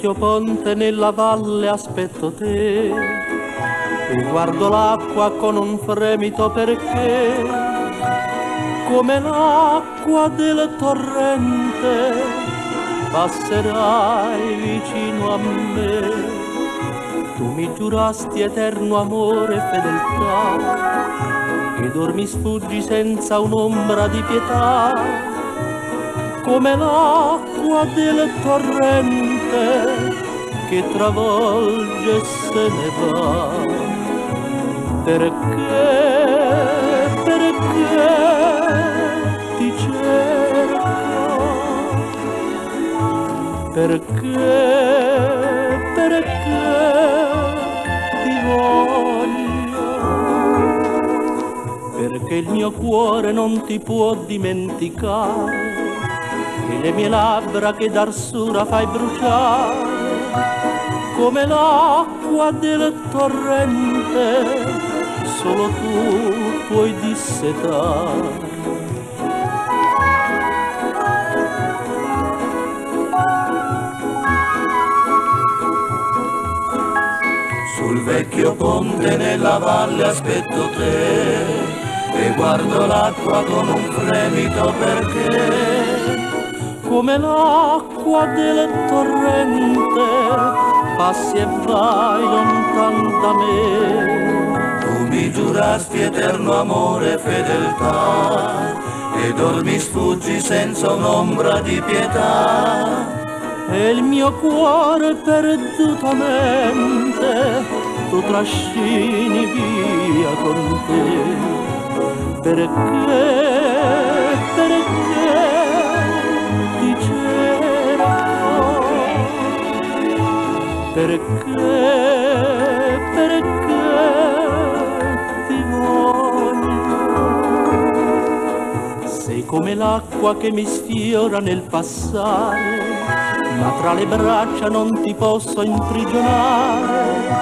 vecchio ponte nella valle aspetto te e guardo l'acqua con un fremito perché come l'acqua del torrente passerai vicino a me. Tu mi giurasti eterno amore e fedeltà e dormi sfuggi senza un'ombra di pietà, come l'acqua del torrente che travolge e se ne va. Perché ti cerco? Perché ti voglio? Perché il mio cuore non ti può dimenticare e le mie labbra che d'arsura fai bruciare, come l'acqua del torrente solo tu puoi dissetare. Sul vecchio ponte nella valle aspetto te e guardo l'acqua con un fremito perché come l'acqua del torrente passi e vai lontan da me. Tu mi giurasti eterno amore e fedeltà e dormi sfuggi senza un'ombra di pietà. E il mio cuore perdutamente tu trascini via con te. Perché ti cerco? Perché ti voglio? Sei come l'acqua che mi sfiora nel passare, ma tra le braccia non ti posso imprigionare,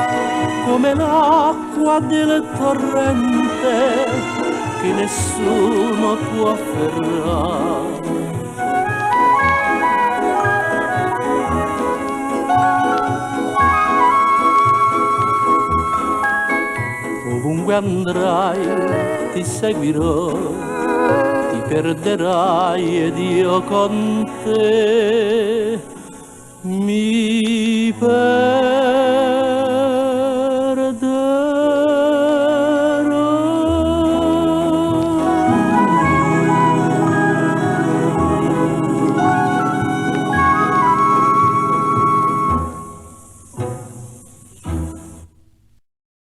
come l'acqua del torrente che nessuno può afferrare. Ovunque andrai ti seguirò, ti perderai ed io con te mi perderò.